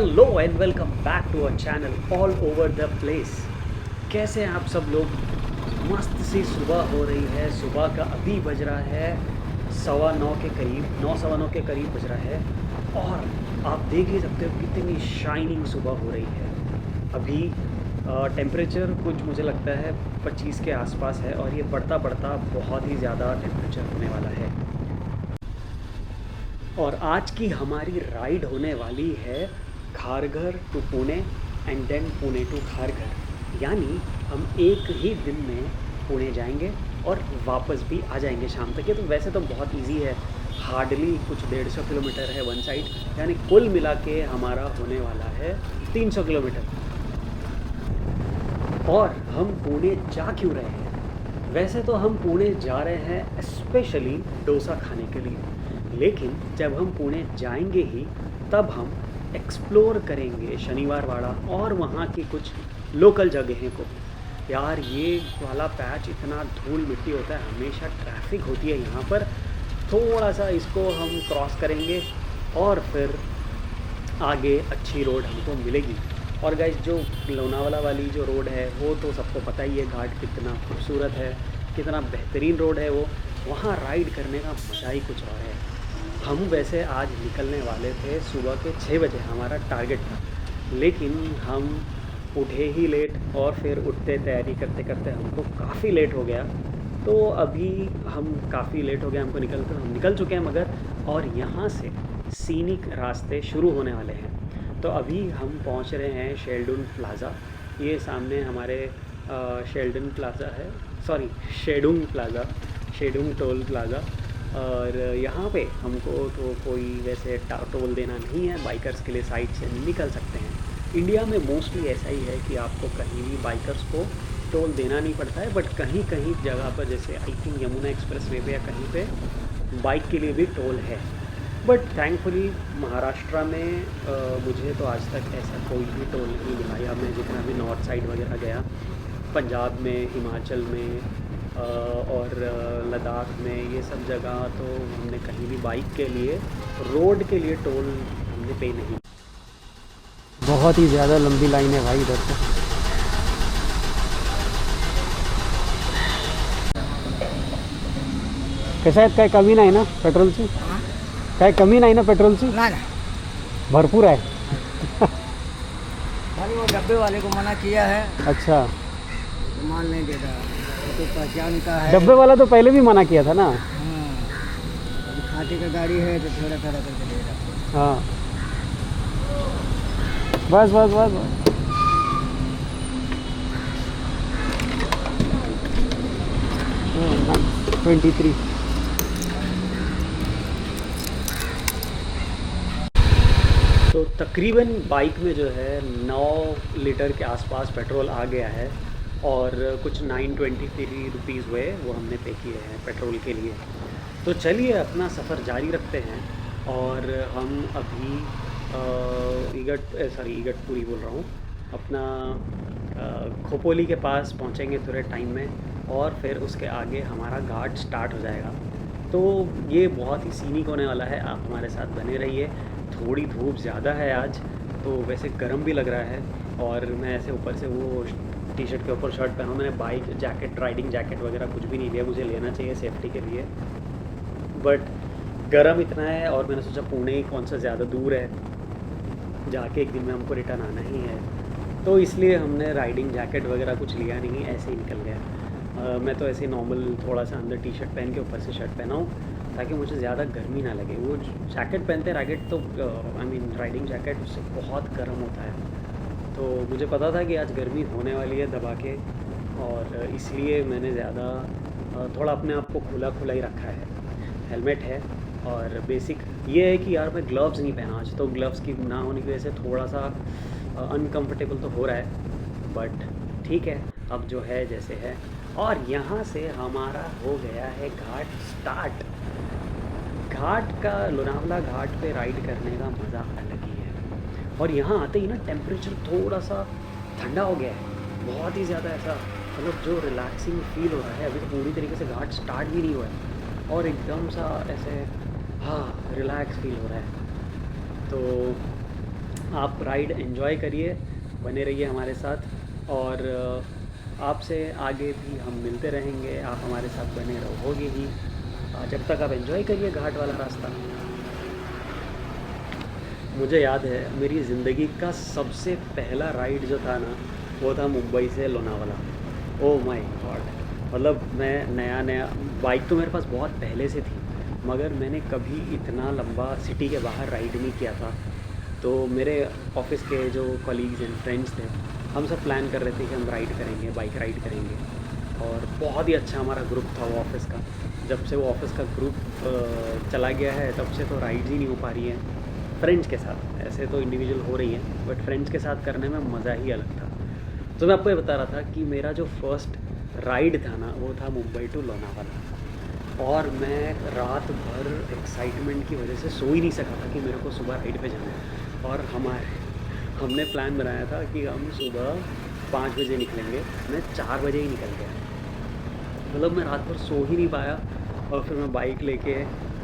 Hello and welcome back to our channel all over the place. कैसे हैं आप सब लोग? मस्त सी सुबह हो रही है। सुबह का अभी बज रहा है 9:15 के करीब, 9:15 के करीब बज रहा है। और आप देख ही सकते हो कितनी शाइनिंग सुबह हो रही है। अभी टेम्परेचर कुछ मुझे लगता है 25 के आसपास है और ये बढ़ता बढ़ता बहुत ही ज़्यादा टेम्परेचर होने वाला है। और आज की हमारी राइड होने वाली है Kharghar to Pune and then Pune to Kharghar. यानी हम एक ही दिन में पुणे जाएंगे और वापस भी आ जाएंगे शाम तक। ये तो वैसे तो बहुत इजी है, हार्डली कुछ 150 किलोमीटर है वन साइड, यानी कुल मिला के हमारा होने वाला है 300 किलोमीटर। और हम पुणे जा क्यों रहे हैं? वैसे तो हम पुणे जा रहे हैं स्पेशली डोसा खाने के लिए, लेकिन जब हम पुणे जाएंगे ही तब हम एक्सप्लोर करेंगे शनिवार वाड़ा और वहाँ की कुछ लोकल जगहें को। यार ये वाला पैच इतना धूल मिट्टी होता है, हमेशा ट्रैफिक होती है यहाँ पर। थोड़ा सा इसको हम क्रॉस करेंगे और फिर आगे अच्छी रोड हमको मिलेगी। और गाइस, जो लोनावाला वाली जो रोड है वो तो सबको पता ही है, घाट कितना खूबसूरत है, कितना बेहतरीन रोड है वो। वहाँ राइड करने का मज़ा ही कुछ और है। हम वैसे आज निकलने वाले थे सुबह के 6 बजे, हमारा टारगेट था, लेकिन हम उठे ही लेट और फिर उठते तैयारी करते करते हमको काफ़ी लेट हो गया। तो अभी हम काफ़ी लेट हो गया हमको निकलते, हम निकल चुके हैं मगर। और यहाँ से सीनिक रास्ते शुरू होने वाले हैं। तो अभी हम पहुँच रहे हैं शेल्डन प्लाज़ा। ये सामने हमारे शेल्डन प्लाज़ा है, सॉरी शेडुंग प्लाज़ा, शेडुंग टोल प्लाज़ा। और यहाँ पे हमको तो कोई वैसे टोल देना नहीं है, बाइकर्स के लिए साइड से निकल सकते हैं। इंडिया में मोस्टली ऐसा ही है कि आपको कहीं भी बाइकर्स को टोल देना नहीं पड़ता है, बट कहीं कहीं जगह पर जैसे I think Yamuna express way पे या कहीं पे बाइक के लिए भी टोल है। बट थैंकफुली महाराष्ट्र में मुझे तो आज तक ऐसा कोई भी टोल नहीं मिला। या मैं जितना भी नॉर्थ साइड वगैरह गया, पंजाब में, हिमाचल में और लद्दाख में, ये सब जगह तो हमने कहीं भी बाइक के लिए, रोड के लिए टोल हमने पे नहीं। बहुत ही ज़्यादा लंबी लाइन है भाई इधर से। कैसा है? काय कमी नाही ना पेट्रोलची? काय कमी नाही ना पेट्रोलची? ना भरपूर है। खाली वो डब्बे वाले को मना किया है, अच्छा, तो माल नहीं देता, वो तो पहचान का है। डब्बे वाला तो पहले भी मना किया था ना। हाँ, अभी खाटी का गाड़ी है तो थोड़ा थोड़ा करके दे रहा। हाँ, बस बस बस बस। 23। तो तकरीबन बाइक में जो है 9 लीटर के आसपास पेट्रोल आ गया है और कुछ 923 रुपीज़ हुए वो हमने पे किए हैं पेट्रोल के लिए। तो चलिए अपना सफ़र जारी रखते हैं। और हम अभी इगतपुरी बोल रहा हूँ, अपना खोपोली के पास पहुँचेंगे थोड़े टाइम में और फिर उसके आगे हमारा घाट स्टार्ट हो जाएगा। तो ये बहुत ही सीनिक होने वाला है, आप हमारे साथ बने रहिए। थोड़ी धूप ज़्यादा है आज, तो वैसे गर्म भी लग रहा है। और मैं ऐसे ऊपर से वो टी शर्ट के ऊपर शर्ट पहना हूँ। मैंने बाइक जैकेट, राइडिंग जैकेट वगैरह कुछ भी नहीं लिया, मुझे लेना चाहिए सेफ्टी के लिए। बट गर्म इतना है और मैंने सोचा पुणे कौन सा ज़्यादा दूर है, जाके एक दिन में हमको रिटर्न आना ही है, तो इसलिए हमने राइडिंग जैकेट वगैरह कुछ लिया नहीं, ऐसे ही निकल गया। मैं तो ऐसे नॉर्मल थोड़ा सा अंदर टी शर्ट पहन के ऊपर से शर्ट पहना हूँ ताकि मुझे ज़्यादा गर्मी ना लगे। वो जैकेट पहनते हैं रैकेट तो आई मीन राइडिंग जैकेट, उससे बहुत गर्म होता है। तो मुझे पता था कि आज गर्मी होने वाली है दबा के, और इसलिए मैंने ज़्यादा थोड़ा अपने आप को खुला खुला ही रखा है। हेलमेट है और बेसिक ये है कि यार मैं ग्लव्स नहीं पहना आज, तो ग्लव्स की ना होने की वजह से थोड़ा सा अनकम्फर्टेबल तो हो रहा है, बट ठीक है, अब जो है जैसे है। और यहाँ से हमारा हो गया है घाट स्टार्ट। घाट का, लोनावला घाट पे राइड करने का मज़ा अलग ही है। और यहाँ आते ही ना टेम्परेचर थोड़ा सा ठंडा हो गया है, बहुत ही ज़्यादा ऐसा, मतलब जो रिलैक्सिंग फील हो रहा है। अभी तो पूरी तरीके से घाट स्टार्ट भी नहीं हुआ है और एकदम सा ऐसे हाँ रिलैक्स फील हो रहा है। तो आप राइड एंजॉय करिए, बने रहिए हमारे साथ, और आपसे आगे भी हम मिलते रहेंगे, आप हमारे साथ बने रहोगे ही जब तक आप एंजॉय करिए घाट वाला रास्ता। मुझे याद है मेरी ज़िंदगी का सबसे पहला राइड जो था ना, वो था मुंबई से लोनावाला। Oh my God! मतलब मैं नया नया, बाइक तो मेरे पास बहुत पहले से थी, मगर मैंने कभी इतना लंबा सिटी के बाहर राइड नहीं किया था। तो मेरे ऑफिस के जो कलीग्स एंड फ्रेंड्स थे, हम सब प्लान कर रहे थे कि हम राइड करेंगे, बाइक राइड करेंगे, और बहुत ही अच्छा हमारा ग्रुप था वो ऑफिस का। जब से वो ऑफिस का ग्रुप चला गया है, तब से तो राइड्स ही नहीं हो पा रही हैं फ्रेंड्स के साथ। ऐसे तो इंडिविजुअल हो रही हैं, बट फ्रेंड्स के साथ करने में मज़ा ही अलग था। तो मैं आपको ये बता रहा था कि मेरा जो फर्स्ट राइड था ना, वो था मुंबई टू लोनावाला, और मैं रात भर एक्साइटमेंट की वजह से सो ही नहीं सका था कि मेरे को सुबह राइड पे जाना है। और हमने प्लान बनाया था कि हम सुबह 5 बजे निकलेंगे, मैं 4 बजे ही निकल गया। मतलब मैं रात भर सो ही नहीं पाया, और फिर मैं बाइक लेके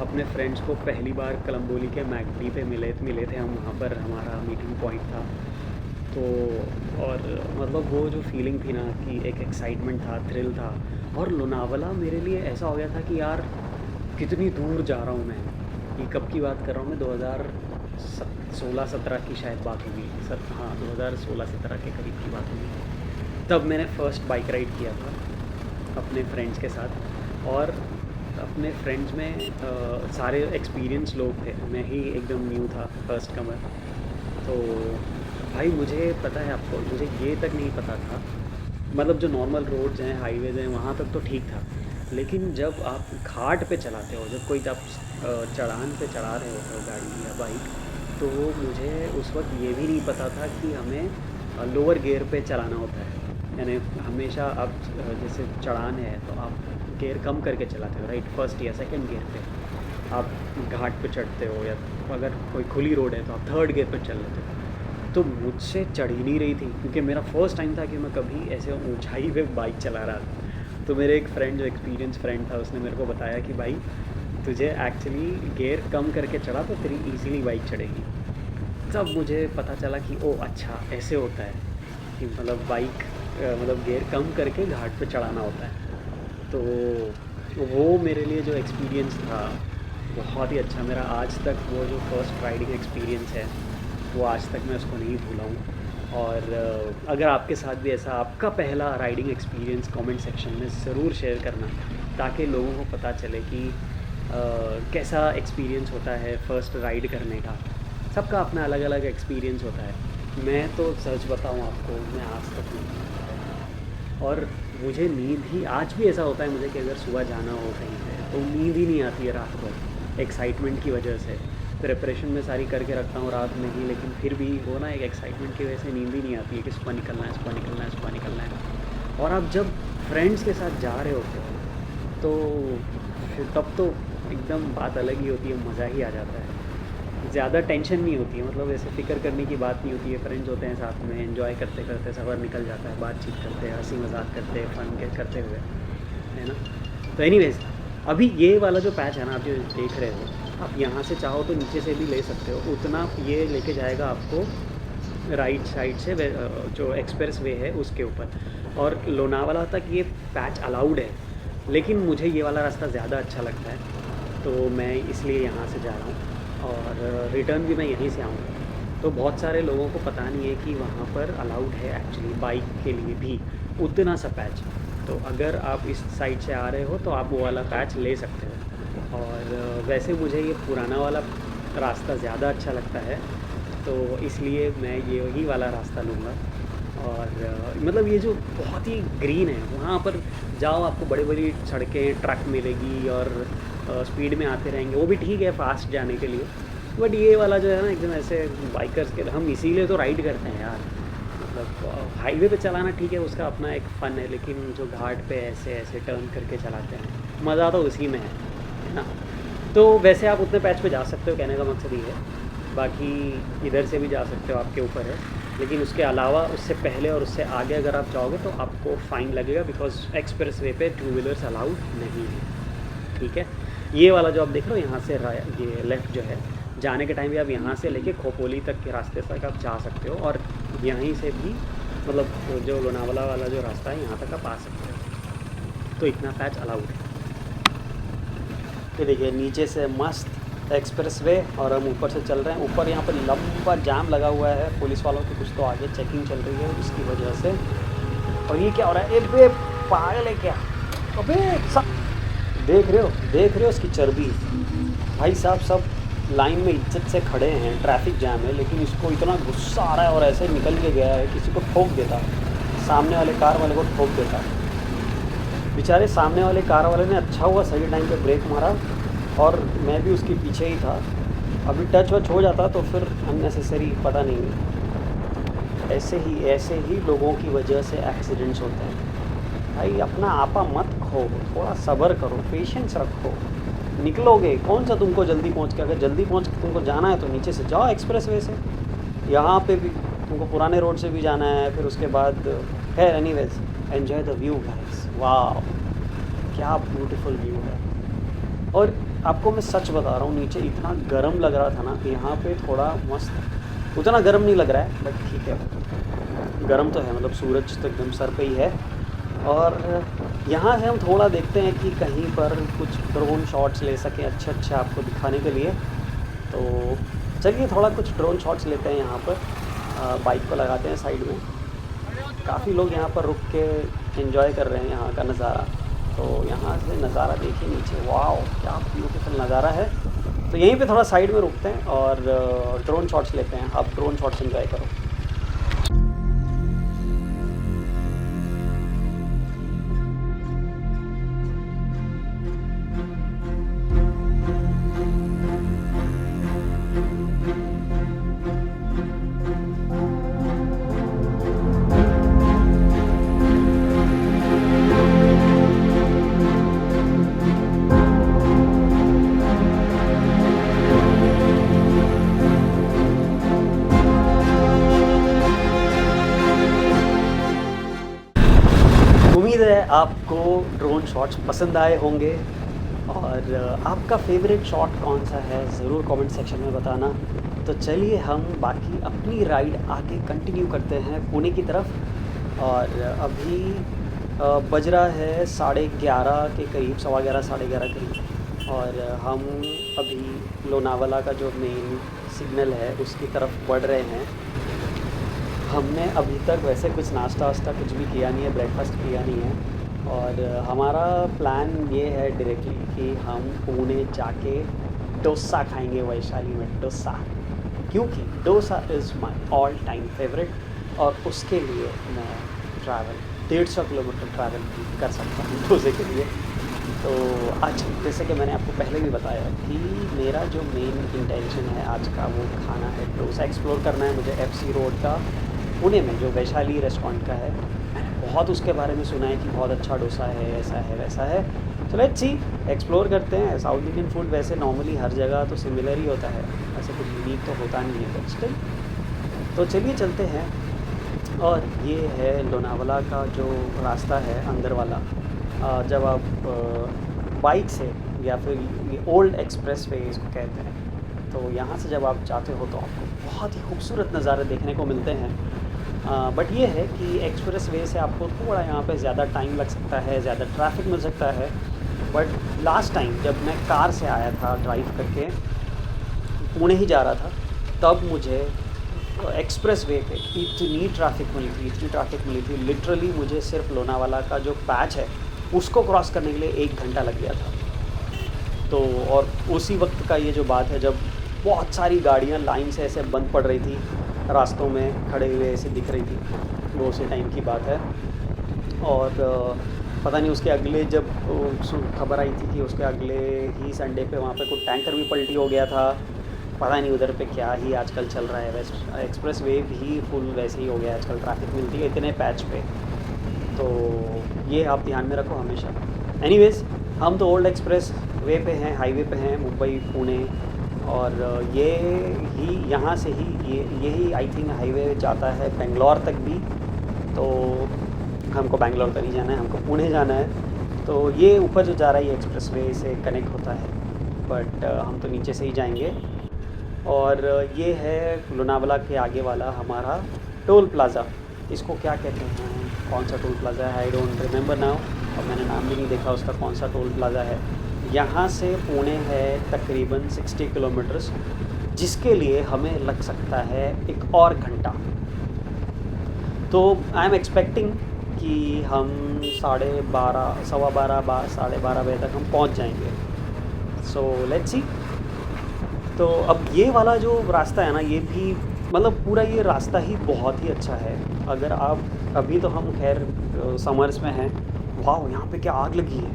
अपने फ्रेंड्स को पहली बार कलम्बोली के मैकडी पे मिले थे हम, वहाँ पर हमारा मीटिंग पॉइंट था। तो और मतलब वो जो फीलिंग थी ना, कि एक एक्साइटमेंट था, थ्रिल था। और लोनावाला मेरे लिए ऐसा हो गया था कि यार कितनी दूर जा रहा हूँ मैं। ये कब की बात कर रहा हूँ मैं, 2016-17 की शायद बात होगी सर, हाँ 2016-17 के करीब की बात होगी। तब मैंने फ़र्स्ट बाइक राइड किया था अपने फ्रेंड्स के साथ, और अपने फ्रेंड्स में सारे एक्सपीरियंस लोग थे, मैं ही एकदम न्यू था, फर्स्ट कमर। तो भाई मुझे पता है आपको, मुझे ये तक नहीं पता था, मतलब जो नॉर्मल रोड्स हैं, हाईवेज़ हैं, वहाँ तक तो ठीक था, लेकिन जब आप घाट पे चलाते हो, जब कोई आप चढ़ान पे चढ़ा रहे होते हो गाड़ी या बाइक, तो मुझे उस वक्त ये भी नहीं पता था कि हमें लोअर गियर पे चलाना होता है। यानी हमेशा आप जैसे चढ़ान है तो आप गियर कम करके चलाते हो, राइट, फर्स्ट या सेकंड गियर पे आप घाट पे चढ़ते हो, या अगर कोई खुली रोड है तो आप थर्ड गियर पे चल लेते हो। तो मुझसे चढ़ ही नहीं रही थी, क्योंकि मेरा फर्स्ट टाइम था कि मैं कभी ऐसे ऊंचाई पे बाइक चला रहा था। तो मेरे एक फ्रेंड, जो एक्सपीरियंस फ्रेंड था, उसने मेरे को बताया कि भाई तुझे एक्चुअली गियर कम करके चढ़ा तो तेरी ईजीली बाइक चढ़ेगी। तब मुझे पता चला कि ओ अच्छा ऐसे होता है, कि मतलब बाइक मतलब गियर कम करके घाट पे चढ़ाना होता है। तो वो मेरे लिए जो एक्सपीरियंस था बहुत ही अच्छा, मेरा आज तक वो जो फर्स्ट राइडिंग एक्सपीरियंस है, वो आज तक मैं उसको नहीं भूला हूँ। और अगर आपके साथ भी ऐसा आपका पहला राइडिंग एक्सपीरियंस कमेंट सेक्शन में ज़रूर शेयर करना, ताकि लोगों को पता चले कि कैसा एक्सपीरियंस होता है फ़र्स्ट राइड करने का। सबका अपना अलग अलग एक्सपीरियंस होता है। मैं तो सच बताऊँ आपको, मैं आज तक नहीं, और मुझे नींद ही आज भी ऐसा होता है मुझे कि अगर सुबह जाना हो कहीं पे तो नींद ही नहीं आती है रात भर, एक्साइटमेंट की वजह से। प्रिपरेशन में सारी करके रखता हूँ रात में ही, लेकिन फिर भी वो ना एक एक्साइटमेंट की वजह से नींद ही नहीं आती है कि सुबह निकलना है, सुबह निकलना है, सुबह निकलना है। और आप जब फ्रेंड्स के साथ जा रहे होते हो तो फिर तब तो एकदम बात अलग ही होती है, मज़ा ही आ जाता है। ज़्यादा टेंशन नहीं होती है, मतलब ऐसे फ़िक्र करने की बात नहीं होती है। फ्रेंड्स होते हैं साथ में, एंजॉय करते करते सफ़र निकल जाता है, बातचीत करते, हंसी मजाक करते, फन करते हुए, है ना। तो एनीवेज़, अभी ये वाला जो पैच है ना, आप जो देख रहे हो, आप यहाँ से चाहो तो नीचे से भी ले सकते हो, उतना ये लेके जाएगा आपको राइट साइड से जो एक्सप्रेस वे है उसके ऊपर, और लोनावाला तक ये पैच अलाउड है। लेकिन मुझे ये वाला रास्ता ज़्यादा अच्छा लगता है, तो मैं इसलिए यहाँ से जा रहा हूँ, और रिटर्न भी मैं यहीं से आऊँगा। तो बहुत सारे लोगों को पता नहीं है कि वहाँ पर अलाउड है एक्चुअली बाइक के लिए भी उतना सा पैच। तो अगर आप इस साइड से आ रहे हो तो आप वो वाला पैच ले सकते हो। और वैसे मुझे ये पुराना वाला रास्ता ज़्यादा अच्छा लगता है, तो इसलिए मैं यही वाला रास्ता लूँगा। और मतलब ये जो बहुत ही ग्रीन है, वहाँ पर जाओ आपको बड़ी बड़ी सड़कें, ट्रक मिलेगी, और स्पीड में आते रहेंगे, वो भी ठीक है फास्ट जाने के लिए। बट ये वाला जो है ना, एकदम ऐसे बाइकर्स के, हम इसीलिए तो राइड करते हैं यार। मतलब हाईवे पे चलाना ठीक है, उसका अपना एक फ़न है, लेकिन जो घाट पे ऐसे ऐसे टर्न करके चलाते हैं, मज़ा तो उसी में है ना। तो वैसे आप उतने पैच पे जा सकते हो, कहने का मकसद ये है। बाकी इधर से भी जा सकते हो, आपके ऊपर है। लेकिन उसके अलावा, उससे पहले और उससे आगे अगर आप जाओगे तो आपको फ़ाइन लगेगा, बिकॉज एक्सप्रेस वे पे 2 व्हीलर्स अलाउड नहीं है, ठीक है। ये वाला जो आप देख रहे हो यहाँ से ये लेफ़्ट जो है, जाने के टाइम भी आप यहाँ से लेके खोपोली तक के रास्ते तक आप जा सकते हो, और यहीं से भी मतलब जो लोनावाला वाला जो रास्ता है यहाँ तक आप आ सकते हो। तो इतना पैच अलाउड है। ये देखिए नीचे से मस्त एक्सप्रेस वे, और हम ऊपर से चल रहे हैं। ऊपर यहाँ पर लंबा जाम लगा हुआ है पुलिस वालों की, कुछ तो आगे चेकिंग चल रही है उसकी वजह से। और ये क्या हो रहा है? ए बे पागल है क्या? अबे सब देख रहे हो उसकी चर्बी। भाई साहब सब लाइन में इज्जत से खड़े हैं, ट्रैफिक जाम है, लेकिन इसको इतना गुस्सा आ रहा है और ऐसे निकल के गया है, किसी को ठोक देता, सामने वाले कार वाले को ठोक देता। बेचारे सामने वाले कार वाले ने अच्छा हुआ सही टाइम पे ब्रेक मारा, और मैं भी उसके पीछे ही था। अभी टच वच हो जाता तो फिर अननेसेसरी पता नहीं। ऐसे ही लोगों की वजह से एक्सीडेंट्स होते हैं। भाई अपना आपा मत खो, थोड़ा सब्र करो, पेशेंस रखो, निकलोगे। कौन सा तुमको जल्दी पहुंच के, अगर जल्दी पहुंच के तुमको जाना है तो नीचे से जाओ एक्सप्रेस वे से, यहाँ पे भी तुमको पुराने रोड से भी जाना है, फिर उसके बाद खैर anyways enjoy the view guys. वाह क्या ब्यूटीफुल व्यू है। और आपको मैं सच बता रहा हूँ, नीचे इतना गर्म लग रहा था ना, यहाँ पे थोड़ा मस्त, उतना गर्म नहीं लग रहा है बट ठीक है, गर्म तो है, मतलब सूरज तो एकदम सर पे ही है। और यहाँ से हम थोड़ा देखते हैं कि कहीं पर कुछ ड्रोन शॉट्स ले सकें अच्छे आपको दिखाने के लिए। तो चलिए थोड़ा कुछ ड्रोन शॉट्स लेते हैं यहाँ पर। बाइक को लगाते हैं साइड में। काफ़ी लोग यहाँ पर रुक के एंजॉय कर रहे हैं यहाँ का नज़ारा। तो यहाँ से नज़ारा देखिए नीचे, वाह क्या ब्यूटीफुल नज़ारा है। तो यहीं पे थोड़ा साइड में रुकते हैं और ड्रोन शॉट्स लेते हैं। आप ड्रोन शॉट्स एंजॉय करो। उम्मीद है आपको ड्रोन शॉट्स पसंद आए होंगे, और आपका फेवरेट शॉट कौन सा है ज़रूर कमेंट सेक्शन में बताना। तो चलिए हम बाकी अपनी राइड आगे कंटिन्यू करते हैं पुणे की तरफ। और अभी बज रहा है 11:30 के करीब, 11:15 11:30 करीब, और हम अभी लोनावाला का जो मेन सिग्नल है उसकी तरफ बढ़ रहे हैं। हमने अभी तक वैसे कुछ नाश्ता वास्ता कुछ भी किया नहीं है, ब्रेकफास्ट किया नहीं है, और हमारा प्लान ये है डायरेक्टली कि हम पुणे जाके डोसा खाएंगे, वैशाली में डोसा, क्योंकि dosa is my all time favourite. और उसके लिए मैं ट्रैवल 150 किलोमीटर ट्रैवल कर सकता हूँ डोसे के लिए। तो आज जैसे कि मैंने आपको पहले भी बताया कि मेरा जो मेन इंटेंशन है आज का वो खाना है डोसा, एक्सप्लोर करना है मुझे FC रोड का पुणे में जो वैशाली रेस्टोरेंट का है। मैंने बहुत उसके बारे में सुना है कि बहुत अच्छा डोसा है, ऐसा है वैसा है। तो लेट्स सी, एक्सप्लोर करते हैं। साउथ इंडियन फूड वैसे नॉर्मली हर जगह तो सिमिलर ही होता है, ऐसे कुछ यूनिक तो होता नहीं है, बट स्टिल। तो चलिए चलते हैं। और ये है लोनावाला का जो रास्ता है अंदर वाला। जब आप बाइक से, या फिर ये ओल्ड एक्सप्रेस वे इसको कहते हैं, तो यहाँ से जब आप जाते हो तो आपको बहुत ही खूबसूरत नज़ारे देखने को मिलते हैं। बट ये है कि एक्सप्रेस वे से आपको थोड़ा यहाँ पे ज़्यादा टाइम लग सकता है, ज़्यादा ट्रैफिक मिल सकता है। बट लास्ट टाइम जब मैं कार से आया था ड्राइव करके, पुणे ही जा रहा था, तब मुझे एक्सप्रेस वे पे इतनी ट्रैफिक मिली थी, लिटरली मुझे सिर्फ लोनावाला का जो पैच है उसको क्रॉस करने के लिए 1 घंटा लग गया था। तो और उसी वक्त का ये जो बात है जब बहुत सारी गाड़ियाँ लाइन से ऐसे बंद पड़ रही थी, रास्तों में खड़े हुए ऐसे दिख रही थी, वो उसी टाइम की बात है। और पता नहीं उसके अगले जब खबर आई थी कि उसके अगले ही संडे पे वहाँ पे कुछ टैंकर भी पलटी हो गया था। पता नहीं उधर पे क्या ही आजकल चल रहा है। वेस्ट एक्सप्रेस वे भी फुल वैसे ही हो गया आजकल, ट्रैफिक मिलती है इतने पैच पे। तो ये आप ध्यान में रखो हमेशा। एनीवेज़, हम तो ओल्ड एक्सप्रेस वे पे हैं, हाईवे पे हैं, मुंबई पुणे। और ये ही यहाँ से ही यही आई थिंक हाईवे जाता है बेंगलोर तक भी। तो हमको बेंगलोर तो नहीं जाना है, हमको पुणे जाना है। तो ये ऊपर जो जा रहा है ये एक्सप्रेस वे से कनेक्ट होता है, बट हम तो नीचे से ही जाएंगे। और ये है लोनावला के आगे वाला हमारा टोल प्लाज़ा। इसको क्या कहते हैं, कौन सा टोल प्लाज़ा है, आई डोंट रिमेंबर नाउ, और मैंने नाम भी नहीं देखा उसका कौन सा टोल प्लाज़ा है। यहाँ से पुणे है तकरीबन 60 किलोमीटर्स, जिसके लिए हमें लग सकता है एक और घंटा। तो आई एम एक्सपेक्टिंग कि हम 12:30 12:15 बजे तक हम पहुँच जाएंगे। सो लेट्स सी। तो अब ये वाला जो रास्ता है ना, ये भी मतलब पूरा ये रास्ता ही बहुत ही अच्छा है। अगर आप अभी तो हम खैर समर्स में हैं, वाह यहाँ पे क्या आग लगी है,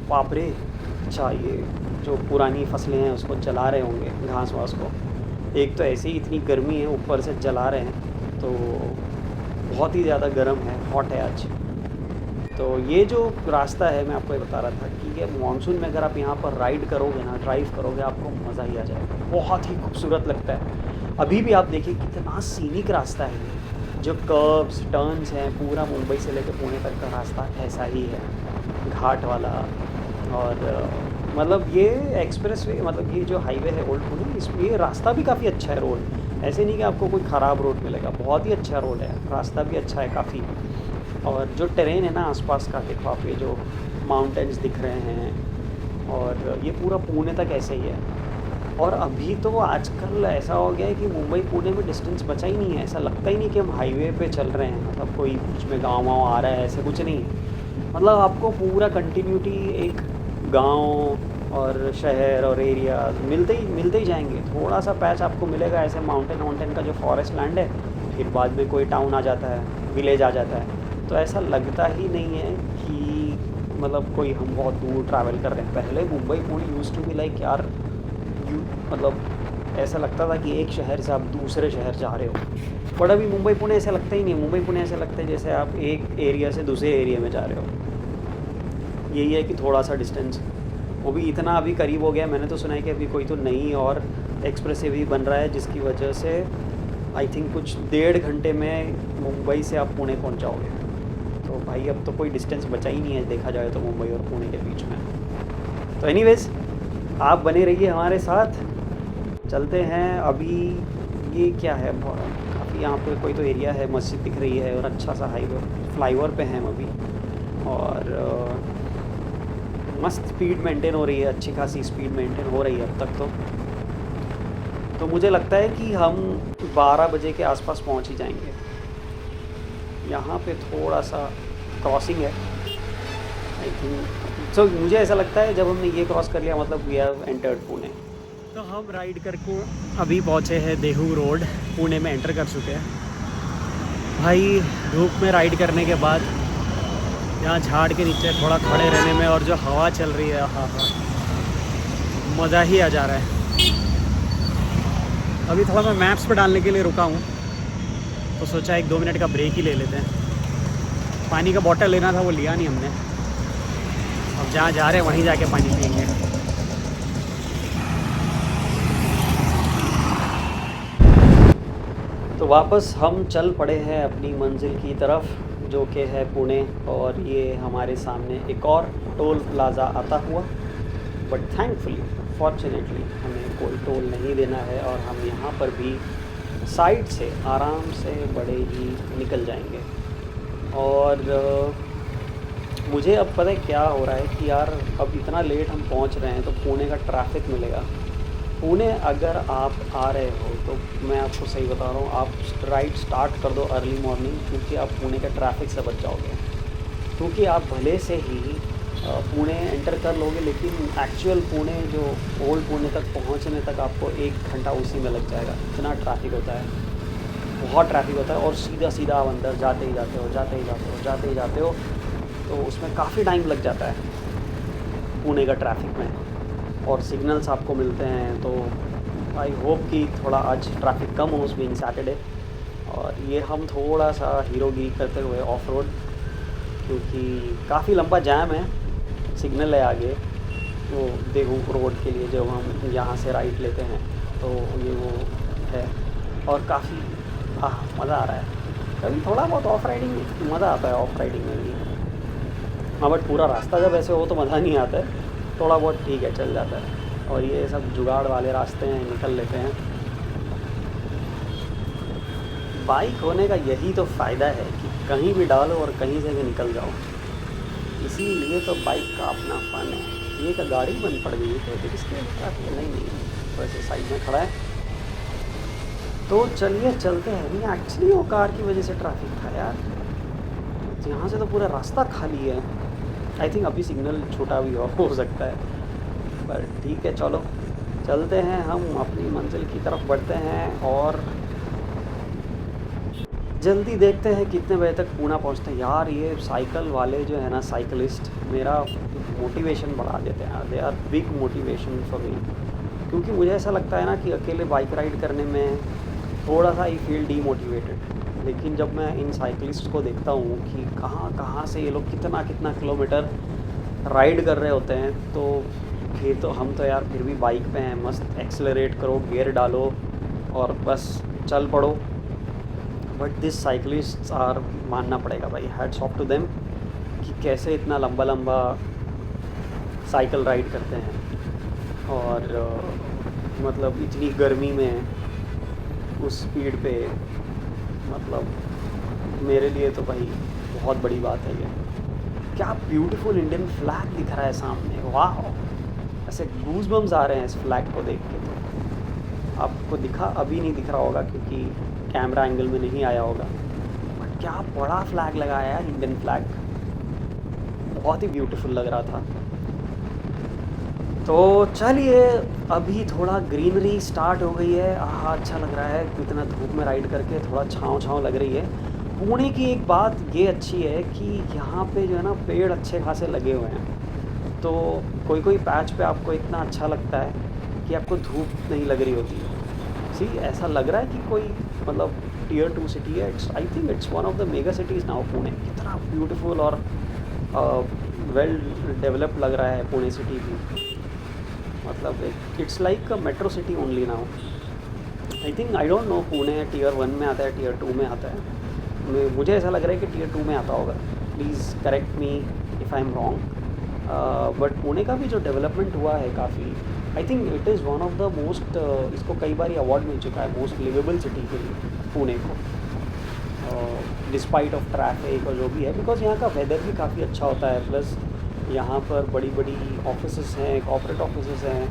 बाप रे। अच्छा, ये जो पुरानी फसलें हैं उसको जला रहे होंगे, घास वास को। एक तो ऐसे ही इतनी गर्मी है, ऊपर से जला रहे हैं, तो बहुत ही ज़्यादा गर्म है, हॉट है आज। तो ये जो रास्ता है, मैं आपको ये बता रहा था कि ये मानसून में अगर आप यहाँ पर राइड करोगे ना, ड्राइव करोगे, आपको मज़ा ही आ जाएगा। बहुत ही खूबसूरत लगता है। अभी भी आप देखिए कितना सीनिक रास्ता है ये, जो कर्व्स टर्न्स हैं, पूरा मुंबई से लेकर पुणे तक का रास्ता ऐसा ही है, घाट वाला। और मतलब ये एक्सप्रेस वे, मतलब ये जो हाईवे है ओल्ड पुणे, इसमें ये रास्ता भी काफ़ी अच्छा है। रोड ऐसे नहीं कि आपको कोई ख़राब रोड मिलेगा, बहुत ही अच्छा रोड है, रास्ता भी अच्छा है काफ़ी। और जो टेरेन है ना आसपास का, देखो आप, ये जो माउंटेन्स दिख रहे हैं, और ये पूरा पुणे तक ऐसे ही है। और अभी तो आजकल ऐसा हो गया है कि मुंबई पुणे में डिस्टेंस बचा ही नहीं है, ऐसा लगता ही नहीं कि हम हाईवे पे चल रहे हैं, मतलब कोई बीच में गाँव वाँव आ रहा है, ऐसे कुछ नहीं है। मतलब आपको पूरा कंटिन्यूटी एक गांव और शहर और एरिया मिलते ही जाएंगे। थोड़ा सा पैच आपको मिलेगा ऐसे माउंटेन का जो फॉरेस्ट लैंड है, फिर बाद में कोई टाउन आ जाता है, विलेज आ जाता है। तो ऐसा लगता ही नहीं है कि मतलब कोई हम बहुत दूर ट्रैवल कर रहे हैं। पहले Mumbai Pune used to be like यार, मतलब ऐसा लगता था कि एक शहर से आप दूसरे शहर जा रहे हो। बट अभी मुंबई पुणे ऐसा लगता ही नहीं है। मुंबई पुणे ऐसा लगता है जैसे आप एक एरिया से दूसरे एरिया में जा रहे हो। यही है कि थोड़ा सा डिस्टेंस, वो भी इतना अभी करीब हो गया। मैंने तो सुना है कि अभी कोई तो नई और एक्सप्रेस भी बन रहा है, जिसकी वजह से आई थिंक कुछ 1.5 घंटे में मुंबई से आप पुणे पहुंच जाओगे। तो भाई अब तो कोई डिस्टेंस बचा ही नहीं है देखा जाए तो मुंबई और पुणे के बीच में। तो एनीवेज, आप बने रहिए हमारे साथ, चलते हैं। अभी ये क्या है, काफ़ी यहाँ पे कोई तो एरिया है, मस्जिद दिख रही है, और अच्छा सा हाईवे फ्लाईओवर पे हैं हम अभी, और मस्त स्पीड मेंटेन हो रही है, अच्छी खासी स्पीड मेंटेन हो रही है अब तक तो मुझे लगता है कि हम 12 बजे के आसपास पहुंच ही जाएंगे। यहाँ पे थोड़ा सा क्रॉसिंग है आई थिंक। सो मुझे ऐसा लगता है जब हमने ये क्रॉस कर लिया, मतलब वी हैव एंटर्ड पुणे। तो हम राइड करके अभी पहुँचे हैं देहू रोड, पुणे में एंटर कर चुके हैं। भाई धूप में राइड करने के बाद यहाँ झाड़ के नीचे थोड़ा खड़े रहने में, और जो हवा चल रही है, हाँ मज़ा ही आ जा रहा है। अभी थोड़ा मैं मैप्स पर डालने के लिए रुका हूँ, तो सोचा 1-2 मिनट का ब्रेक ही ले लेते हैं। पानी का बॉटल लेना था, वो लिया नहीं हमने। अब जहाँ जा रहे हैं वहीं जाके पानी पियेंगे। तो वापस हम चल पड़े हैं अपनी मंजिल की तरफ, जो कि है पुणे। और ये हमारे सामने एक और टोल प्लाज़ा आता हुआ, बट थैंकफुली फॉर्चुनेटली हमें कोई टोल नहीं देना है, और हम यहाँ पर भी साइड से आराम से बड़े ही निकल जाएंगे। और मुझे अब पता है क्या हो रहा है कि यार अब इतना लेट हम पहुँच रहे हैं तो पुणे का ट्रैफिक मिलेगा। पुणे अगर आप आ रहे हो तो मैं आपको सही बता रहा हूँ, आप राइड स्टार्ट कर दो अर्ली मॉर्निंग, क्योंकि आप पुणे के ट्रैफिक से बच जाओगे। क्योंकि आप भले से ही पुणे एंटर कर लोगे, लेकिन एक्चुअल पुणे जो ओल्ड पुणे तक पहुँचने तक आपको 1 घंटा उसी में लग जाएगा। इतना ट्रैफिक होता है, बहुत ट्रैफिक होता है। और सीधा आप अंदर जाते ही जाते हो तो उसमें काफ़ी टाइम लग जाता है पुणे का ट्रैफिक में। और सिग्नल्स आपको मिलते हैं, तो आई होप कि थोड़ा आज ट्रैफिक कम हो, उस बीइंग सैटरडे। और ये हम थोड़ा सा हीरोगिरी करते हुए ऑफ रोड, क्योंकि काफ़ी लंबा जाम है, सिग्नल है आगे वो देहू रोड के लिए, जब हम यहाँ से राइट लेते हैं तो ये वो है। और काफ़ी मज़ा आ रहा है। कभी थोड़ा बहुत ऑफ राइडिंग मज़ा आता है, ऑफ राइडिंग में भी। हाँ, बट पूरा रास्ता जब ऐसे हो तो मज़ा नहीं आता है, थोड़ा बहुत ठीक है, चल जाता है। और ये सब जुगाड़ वाले रास्ते हैं, निकल लेते हैं। बाइक होने का यही तो फ़ायदा है कि कहीं भी डालो और कहीं से भी निकल जाओ, इसीलिए तो बाइक का अपना फ़न है। ये क्या गाड़ी बंद पड़ गई है? तो किसके ट्रैफिक नहीं वैसे साइड में खड़ा है। तो चलिए चलते हैं। नहीं एक्चुअली वो कार की वजह से ट्रैफिक था यार, यहाँ से तो पूरा रास्ता खाली है। आई थिंक अभी सिग्नल छोटा भी हो सकता है, पर ठीक है चलो चलते हैं, हम अपनी मंजिल की तरफ बढ़ते हैं और जल्दी देखते हैं कितने बजे तक पूना पहुंचते हैं। यार ये साइकिल वाले जो है ना, साइकिलिस्ट मेरा मोटिवेशन बढ़ा देते हैं। They are big motivation for me, क्योंकि मुझे ऐसा लगता है ना कि अकेले बाइक राइड करने में थोड़ा सा आई फील डीमोटिवेटेड। लेकिन जब मैं इन साइकिलिस्ट को देखता हूँ कि कहाँ कहाँ से ये लोग कितना कितना किलोमीटर राइड कर रहे होते हैं, तो ये तो हम तो यार फिर भी बाइक पे हैं, मस्त एक्सेलरेट करो, गियर डालो और बस चल पड़ो। बट दिस साइकिलिस्ट्स आर, मानना पड़ेगा भाई, हैट्स ऑफ टू देम कि कैसे इतना लंबा लंबा साइकिल राइड करते हैं और मतलब इतनी गर्मी में उस स्पीड पे। मतलब मेरे लिए तो भाई बहुत बड़ी बात है ये। क्या ब्यूटीफुल इंडियन फ्लैग दिख रहा है सामने, वाह! ऐसे गूज बम्स आ रहे हैं इस फ्लैग को देख के। तो आपको दिखा, अभी नहीं दिख रहा होगा क्योंकि कैमरा एंगल में नहीं आया होगा, बट क्या बड़ा फ्लैग लगाया है, इंडियन फ्लैग, बहुत ही ब्यूटीफुल लग रहा था। तो चलिए, अभी थोड़ा ग्रीनरी स्टार्ट हो गई है, आहा अच्छा लग रहा है। इतना धूप में राइड करके थोड़ा छाँव छाँव लग रही है। पुणे की एक बात ये अच्छी है कि यहाँ पे जो है ना, पेड़ अच्छे खासे लगे हुए हैं, तो कोई कोई पैच पे आपको इतना अच्छा लगता है कि आपको धूप नहीं लग रही होती है। सी, ऐसा लग रहा है कि कोई मतलब टियर 2 सिटी है। I think it's one of the mega cities now Pune. कितना ब्यूटीफुल और वेल डेवलप्ड लग रहा है पुणे सिटी भी। मतलब it's like a metro city only now. I think, I don't know Pune tier 1 में आता है, टियर 2 में आता है। मुझे ऐसा लग रहा है कि टियर 2 में आता होगा। Please correct me if I am wrong. But Pune का भी जो डेवलपमेंट हुआ है काफ़ी, आई think it is one of the most, इसको कई बार अवार्ड मिल चुका है मोस्ट लिवेबल सिटी के लिए, पुणे को, डिस्पाइट ऑफ ट्रैफिक और जो भी है, बिकॉज यहाँ का वेदर भी काफ़ी अच्छा होता है। प्लस यहाँ पर बड़ी बड़ी ऑफिसेस हैं, कॉर्पोरेट ऑफिसेस हैं,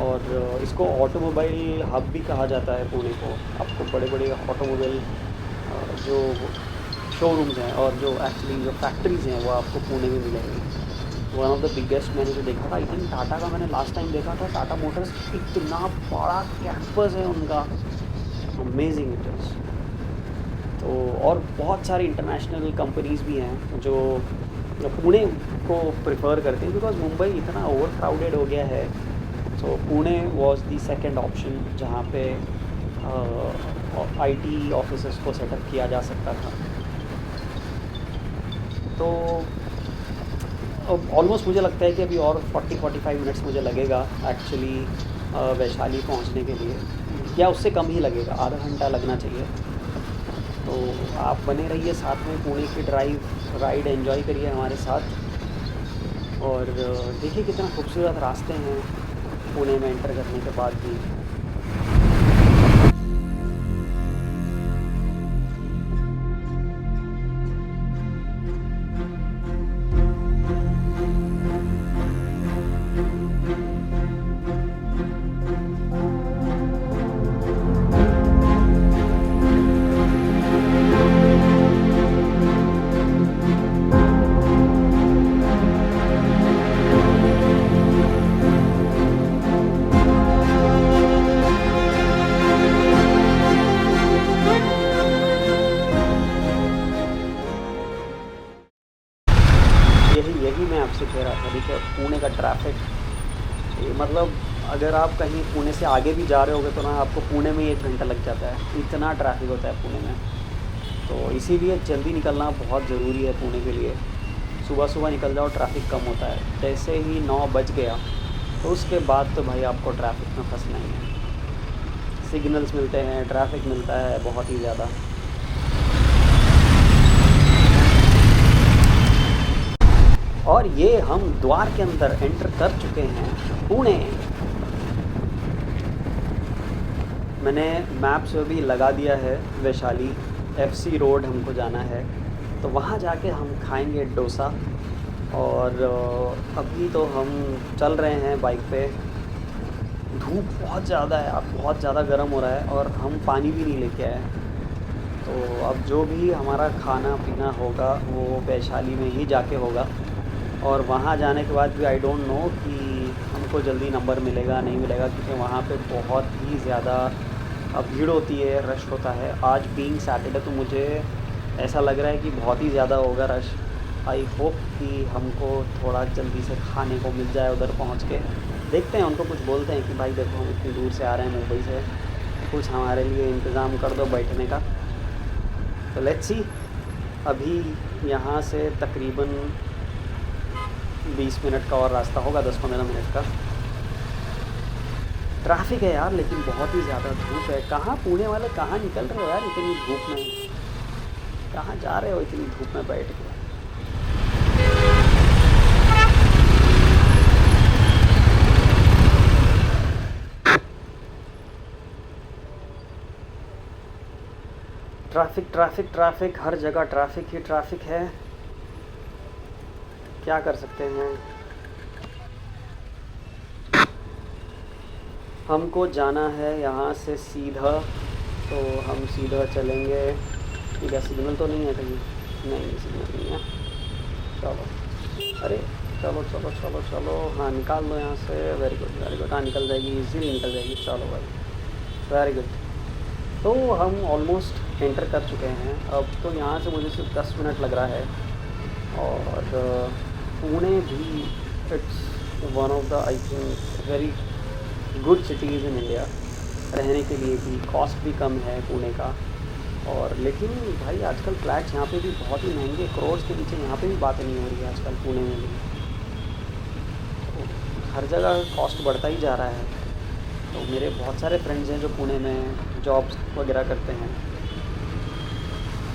और इसको ऑटोमोबाइल हब भी कहा जाता है पुणे को। आपको बड़े बड़े ऑटोमोबाइल जो शोरूम्स हैं और जो एक्चुअली जो फैक्ट्रीज़ हैं वो आपको पुणे में मिलेंगी। वन ऑफ द बिगेस्ट मैंने जो देखा था, आई थिंक टाटा का मैंने लास्ट टाइम देखा था, टाटा मोटर्स, इतना बड़ा कैंपस है उनका, अमेजिंग इट इज़। तो और बहुत सारी इंटरनेशनल कंपनीज़ भी हैं जो पुणे को प्रेफर करते हैं, बिकॉज मुंबई इतना ओवर क्राउडेड हो गया है। So Pune was the second option जहाँ पे IT ऑफिसेस को सेटअप किया जा सकता था। तो ऑलमोस्ट मुझे लगता है कि अभी और 40-45 मिनट्स मुझे लगेगा एक्चुअली वैशाली पहुंचने के लिए, या उससे कम ही लगेगा, आधा घंटा लगना चाहिए। तो आप बने रहिए साथ में, पुणे की राइड एंजॉय करिए हमारे साथ। और देखिए कितना खूबसूरत रास्ते हैं पुणे में एंटर करने के बाद भी। यही मैं आपसे कह रहा था। देखिए पुणे का ट्रैफिक, मतलब अगर आप कहीं पुणे से आगे भी जा रहे होगे तो ना आपको पुणे में ही 1 घंटा लग जाता है, इतना ट्रैफिक होता है पुणे में। तो इसीलिए जल्दी निकलना बहुत ज़रूरी है पुणे के लिए। सुबह सुबह निकल जाओ, ट्रैफिक कम होता है। जैसे ही 9 बज गया तो उसके बाद तो भाई आपको ट्रैफिक में फंसना ही है। सिग्नल्स मिलते हैं, ट्रैफिक मिलता है बहुत ही ज़्यादा। और ये हम द्वार के अंदर एंटर कर चुके हैं, पुणे। मैंने मैप्स में भी लगा दिया है, वैशाली FC रोड हमको जाना है, तो वहाँ जाके हम खाएंगे डोसा। और अभी तो हम चल रहे हैं बाइक पे। धूप बहुत ज़्यादा है, अब बहुत ज़्यादा गर्म हो रहा है और हम पानी भी नहीं लेके आए। तो अब जो भी हमारा खाना पीना होगा वो वैशाली में ही जाके होगा। और वहाँ जाने के बाद भी आई डोंट नो कि हमको जल्दी नंबर मिलेगा नहीं मिलेगा, क्योंकि वहाँ पे बहुत ही ज़्यादा भीड़ होती है, रश होता है। आज बीइंग सैटरडे तो मुझे ऐसा लग रहा है कि बहुत ही ज़्यादा होगा रश। आई होप कि हमको थोड़ा जल्दी से खाने को मिल जाए उधर पहुँच के। देखते हैं, उनको कुछ बोलते हैं कि भाई देखो हम इतनी दूर से आ रहे हैं मुंबई से, कुछ हमारे लिए इंतज़ाम कर दो बैठने का। तो लेट्स सी। अभी यहाँ से तकरीबन 20 मिनट का और रास्ता होगा, 10-15 मिनट का। ट्रैफिक है यार, लेकिन बहुत ही ज़्यादा धूप है। कहाँ पुणे वाले कहाँ निकल रहे हो यार इतनी धूप में? कहाँ जा रहे हो इतनी धूप में बैठ के? ट्रैफिक ट्रैफिक ट्रैफिक, हर जगह ट्रैफिक ही ट्रैफिक है। क्या कर सकते हैं। हमको जाना है यहाँ से सीधा, तो हम सीधा चलेंगे। क्या सिग्नल तो नहीं है कहीं? नहीं, सिग्नल नहीं है। चलो, अरे चलो चलो चलो चलो, हाँ निकाल लो यहाँ से। वेरी गुड वेरी गुड, हाँ निकल जाएगी, इजीली निकल जाएगी। चलो भाई, वेरी गुड। तो हम ऑलमोस्ट एंटर कर चुके हैं। अब तो यहाँ से मुझे सिर्फ 10 मिनट लग रहा है। और पुणे भी it's one of the I think very good cities in India. रहने के लिए भी कॉस्ट भी कम है पुणे का। और लेकिन भाई आजकल फ्लैट्स यहाँ पे भी बहुत ही महंगे, करोड़ के नीचे यहाँ पे भी बात नहीं हो रही है आजकल पुणे में भी। तो हर जगह कॉस्ट बढ़ता ही जा रहा है। तो मेरे बहुत सारे फ्रेंड्स हैं जो पुणे में जॉब्स वगैरह करते हैं।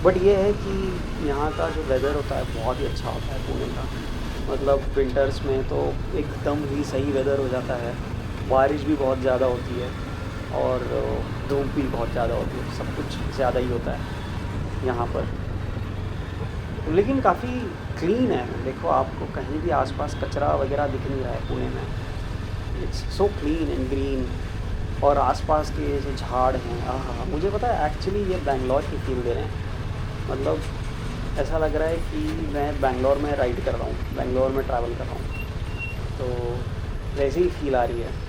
बट ये है कि यहाँ का जो वेदर होता है बहुत ही अच्छा होता है पुणे का। मतलब विंटर्स में तो एकदम ही सही वेदर हो जाता है, बारिश भी बहुत ज़्यादा होती है और धूप भी बहुत ज़्यादा होती है, सब कुछ ज़्यादा ही होता है यहाँ पर। लेकिन काफ़ी क्लीन है। देखो आपको कहीं भी आसपास कचरा वगैरह दिख नहीं रहा है पुणे में। It's so clean and green. और आसपास के जो झाड़ हैं, हाँ मुझे पता है एक्चुअली ये बेंगलोर की फील दे रहे हैं। मतलब ऐसा लग रहा है कि मैं बेंगलोर में राइड कर रहा हूँ, बेंगलोर में ट्रैवल कर रहा हूँ। तो वैसी ही फील आ रही है।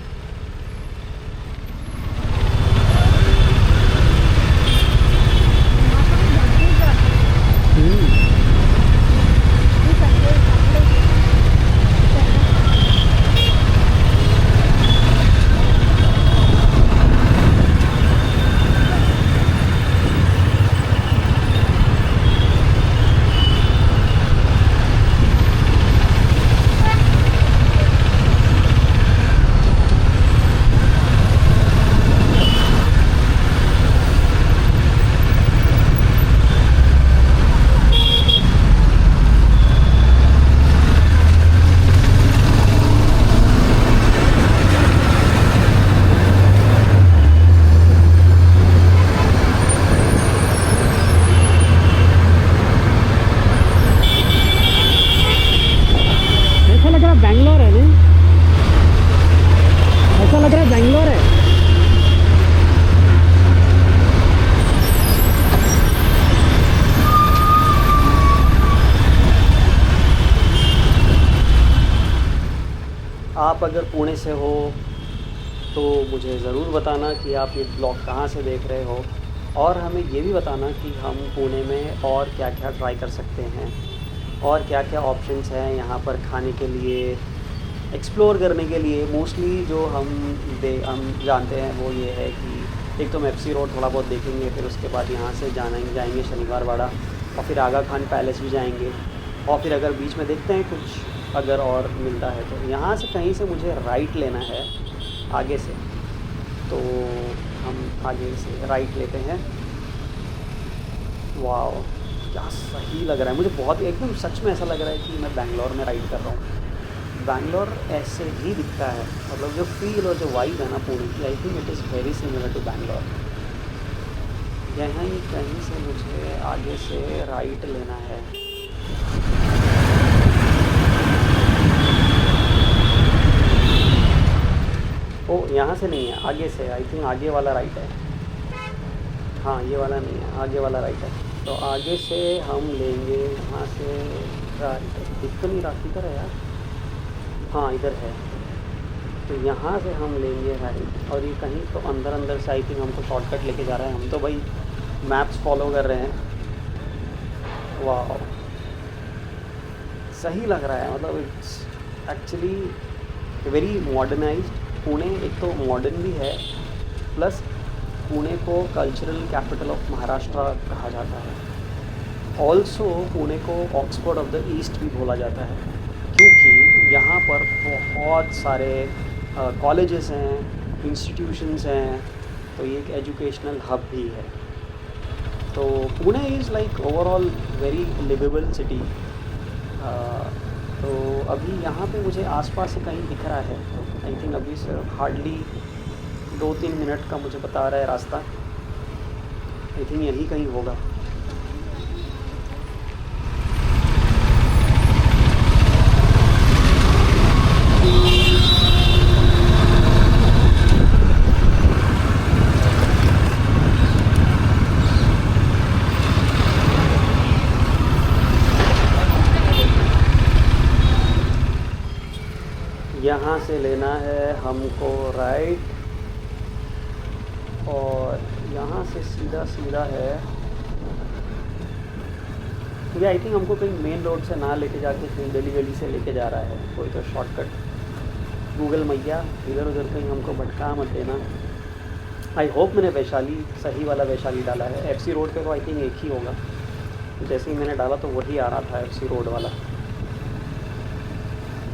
बेंगलोर है ना, ऐसा लग रहा है बेंगलोर है। आप अगर पुणे से हो तो मुझे ज़रूर बताना कि आप ये ब्लॉग कहाँ से देख रहे हो, और हमें ये भी बताना कि हम पुणे में और क्या क्या ट्राई कर सकते हैं और क्या क्या ऑप्शंस हैं यहाँ पर खाने के लिए, एक्सप्लोर करने के लिए। मोस्टली जो हम जानते हैं वो ये है कि एक तो FC रोड थोड़ा बहुत देखेंगे, फिर उसके बाद यहाँ से जाएंगे शनिवार वाड़ा, और फिर आगा खान पैलेस भी जाएंगे, और फिर अगर बीच में देखते हैं कुछ अगर और मिलता है तो यहाँ से कहीं से मुझे राइट लेना है आगे से। तो हम आगे से राइट लेते हैं। वाह क्या सही लग रहा है मुझे, बहुत एकदम सच में ऐसा लग रहा है कि मैं बेंगलोर में राइड कर रहा हूँ। बैंगलोर ऐसे ही दिखता है, मतलब जो फील और जो वाइब है ना पुणे की, I think it is very similar to Bangalore. यहीं कहीं से मुझे आगे से राइट लेना है। ओ यहाँ से नहीं है, आगे से, आई थिंक आगे वाला राइट है। हाँ ये वाला नहीं है, आगे वाला राइट है। तो आगे से हम लेंगे यहाँ से राइट। दिख तो नहीं रहा, किधर है यार? हाँ इधर है। तो यहाँ से हम लेंगे राइट, और ये कहीं तो अंदर अंदर से आई थिंक हमको शॉर्टकट लेके जा रहा है। हम तो भाई मैप्स फॉलो कर रहे हैं। वाह सही लग रहा है, मतलब it's actually very modernised. Pune एक तो मॉडर्न भी है, प्लस पुणे को कल्चरल कैपिटल ऑफ महाराष्ट्र कहा जाता है। ऑल्सो पुणे को ऑक्सफोर्ड ऑफ द ईस्ट भी बोला जाता है, क्योंकि यहाँ पर बहुत सारे कॉलेजेस हैं, इंस्टीट्यूशंस हैं, तो ये एक एजुकेशनल हब भी है। तो Pune is like overall very liveable city. तो अभी यहाँ पे मुझे आसपास से कहीं दिख रहा है, आई थिंक अभी सिर्फ हार्डली 2-3 मिनट का मुझे बता रहा है रास्ता। आई थिंक यहीं कहीं होगा। यहाँ से लेना है हमको राइट, और यहाँ से सीधा सीधा है। ये आई थिंक हमको कहीं मेन रोड से ना लेके जाके कहीं गली गली से लेके जा रहा है, कोई तो शॉर्टकट। गूगल मैया इधर उधर कहीं हमको भटका मत देना। आई होप मैंने वैशाली, सही वाला वैशाली डाला है। एफसी रोड पे तो आई थिंक एक ही होगा, जैसे ही मैंने डाला तो वही आ रहा था एफसी रोड वाला।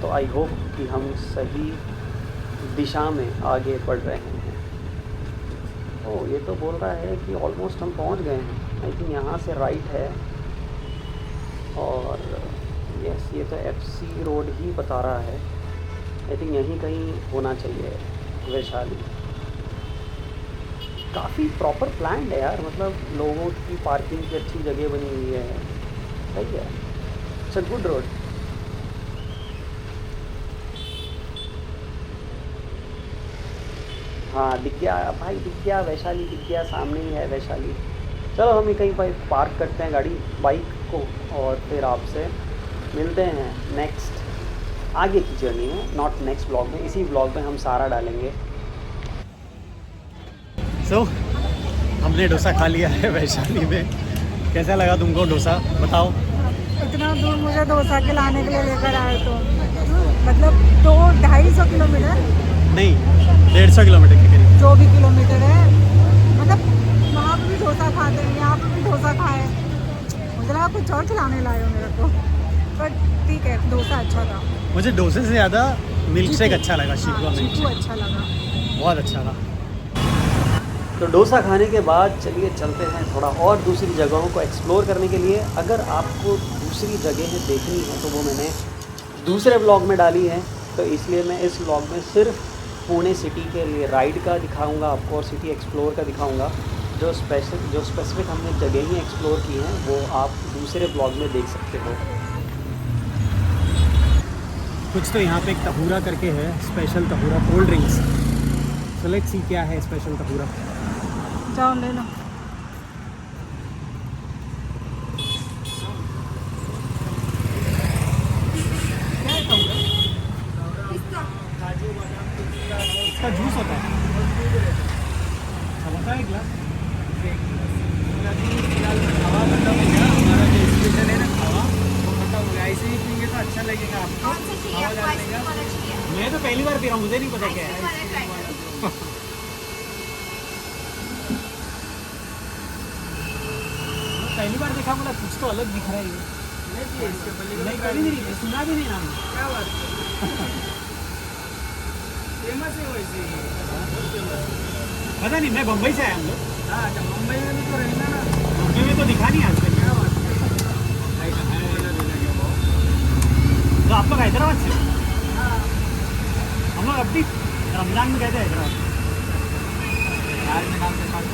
तो आई होप कि हम सही दिशा में आगे बढ़ रहे हैं। ओह ये तो बोल रहा है कि ऑलमोस्ट हम पहुंच गए हैं। आई थिंक यहाँ से राइट है, और यस ये तो एफसी रोड ही बता रहा है। आई थिंक यहीं कहीं होना चाहिए वैशाली। काफ़ी प्रॉपर प्लान्ड है यार, मतलब लोगों की पार्किंग की अच्छी जगह बनी हुई है, सही है। It's a good road. हाँ दिख गया भाई, दिख गया वैशाली, दिख गया, सामने ही है वैशाली। चलो हम कहीं पर पार्क करते हैं गाड़ी, बाइक को, और फिर आपसे मिलते हैं नेक्स्ट आगे की जर्नी में, नॉट नेक्स्ट ब्लॉग में, इसी ब्लॉग में हम सारा डालेंगे। सो हमने डोसा खा लिया है वैशाली में। कैसा लगा तुमको डोसा, बताओ। इतना दूर मुझे डोसा के लाने के लिए लेकर आए तो मतलब 200-250 किलोमीटर नहीं, 150 किलोमीटर के करीब। जो भी किलोमीटर है, मतलब वहाँ पर भी डोसा खाते हैं, यहाँ पर भी डोसा खाए। मुझे लगा कुछ और खिलाने लाए हो मेरे को, पर ठीक है, डोसा अच्छा था। मुझे डोसे से ज़्यादा मिल्क शेक अच्छा लगा, शिकवा मिल्क चीकू शेक अच्छा लगा, बहुत अच्छा था। तो डोसा खाने के बाद चलिए चलते हैं थोड़ा और दूसरी जगहों को एक्सप्लोर करने के लिए। अगर आपको दूसरी जगहें देखनी है तो वो मैंने दूसरे ब्लॉग में डाली है, तो इसलिए मैं इस ब्लॉग में सिर्फ पुणे सिटी के लिए राइड का दिखाऊंगा आपको, और सिटी एक्सप्लोर का दिखाऊंगा। जो स्पेसिफिक हमने जगह ही एक्सप्लोर की हैं वो आप दूसरे ब्लॉग में देख सकते हो। कुछ तो यहाँ पे एक तहूरा करके है, स्पेशल तहूरा cold drinks. So let's see क्या है स्पेशल तहूरा। जाओ ले लो। इसका जूस होता है, होता है गिलास। खावा खत्म हो गया, हमारा जो स्पेशल है ना खावा वो खत्म हो गया। ऐसे ही पीएंगे तो अच्छा लगेगा आपको। खावा डालेगा, मैं तो पहली बार पी रहा हूँ, मुझे नहीं पता क्या है। पहली बार देखा, बोला कुछ तो अलग दिख रहा है ये। नहीं कभी नहीं सुना भी नहीं नाम। क्या बात फेमस है वैसे, पता नहीं, मैं बम्बई से आया हम लोग। हाँ मुंबई में भी तो रहना ना, मुंबई में तो दिखा नहीं आज तक। क्या बात है, तो आप लोग हैदराबाद से? हाँ रमजान में कहते हैं हैदराबाद यार में नाम के साथ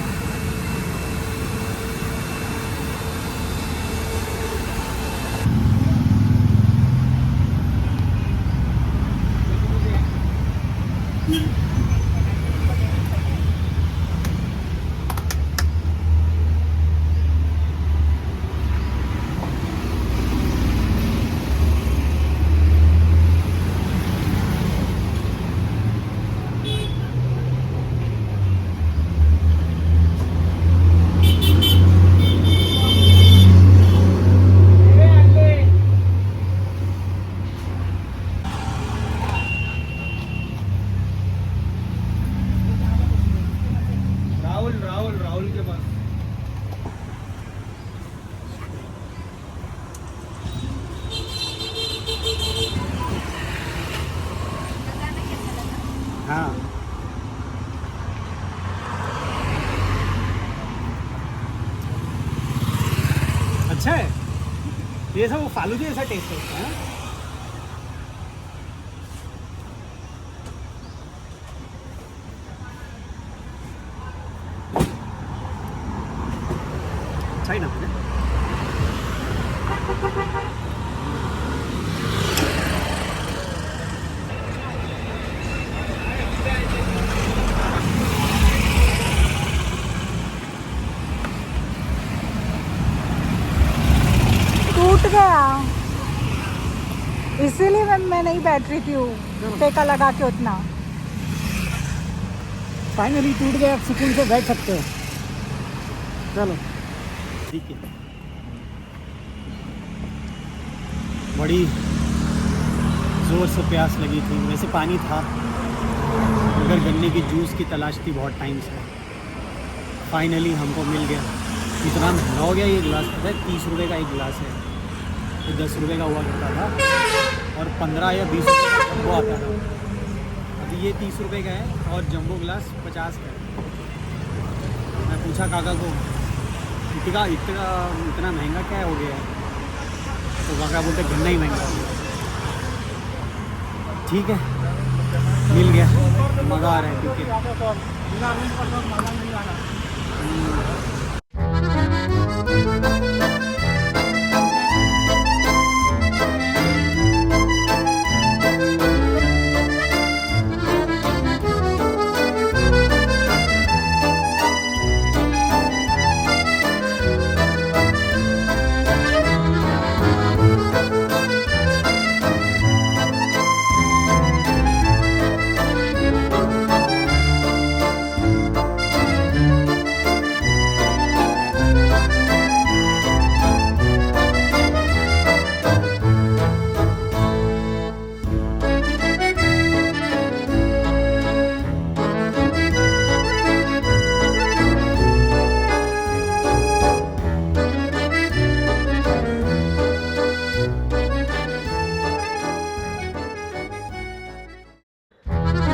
राहुल के पास हाँ अच्छा है ये सब वो फालूदी जैसा टेस्ट होता है ना? अच्छा ही ना है टूट गया इसीलिए मैं नहीं बैठ रही थी टेका लगा के उतना। फाइनली टूट गया, अब सुकून से बैठ सकते हो। चलो ठीक है। बड़ी ज़ोर से प्यास लगी थी, वैसे पानी था मगर गन्ने की जूस की तलाश थी बहुत टाइम से। फाइनली हमको मिल गया। इतना महंगा हो गया ये गिलास, पता है 30 रुपये का एक गिलास है, तो 10 रुपये का हुआ करता था और 15 या 20 रुपये का जम्बो आता था। अभी ये 30 रुपये का है और जम्बो गिलास 50 का है। मैं पूछा काका को इतना महंगा क्या हो गया है, तो काका बोलते गन्ना ही महंगा हो गया। ठीक है मिल गया, मज़ा आ रहा है क्योंकि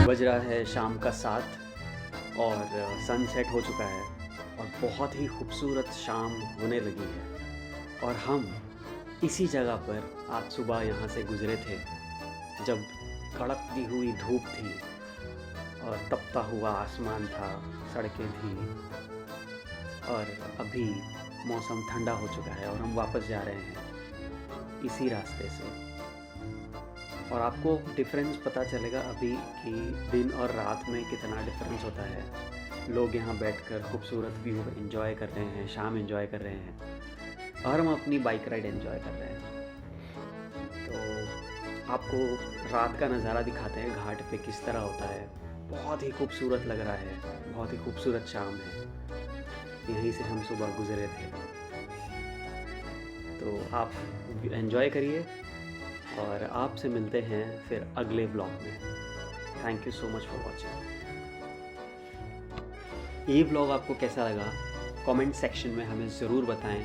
बज रहा है शाम का 7 और सनसेट हो चुका है और बहुत ही खूबसूरत शाम होने लगी है। और हम इसी जगह पर आज सुबह यहाँ से गुजरे थे जब कड़कती हुई धूप थी और तपता हुआ आसमान था, सड़कें थी और अभी मौसम ठंडा हो चुका है और हम वापस जा रहे हैं इसी रास्ते से। और आपको डिफरेंस पता चलेगा अभी कि दिन और रात में कितना डिफरेंस होता है। लोग यहाँ बैठकर खूबसूरत व्यू एंजॉय कर रहे हैं, शाम एंजॉय कर रहे हैं और हम अपनी बाइक राइड एंजॉय कर रहे हैं। तो आपको रात का नज़ारा दिखाते हैं घाट पे किस तरह होता है। बहुत ही खूबसूरत लग रहा है, बहुत ही खूबसूरत शाम है। यहीं से हम सुबह गुजरे थे, तो आप एंजॉय करिए और आपसे मिलते हैं फिर अगले ब्लॉग में। Thank you so much for watching. ये ब्लॉग आपको कैसा लगा कमेंट सेक्शन में हमें ज़रूर बताएं।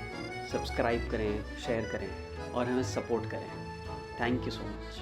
सब्सक्राइब करें, शेयर करें और हमें सपोर्ट करें। Thank you so much.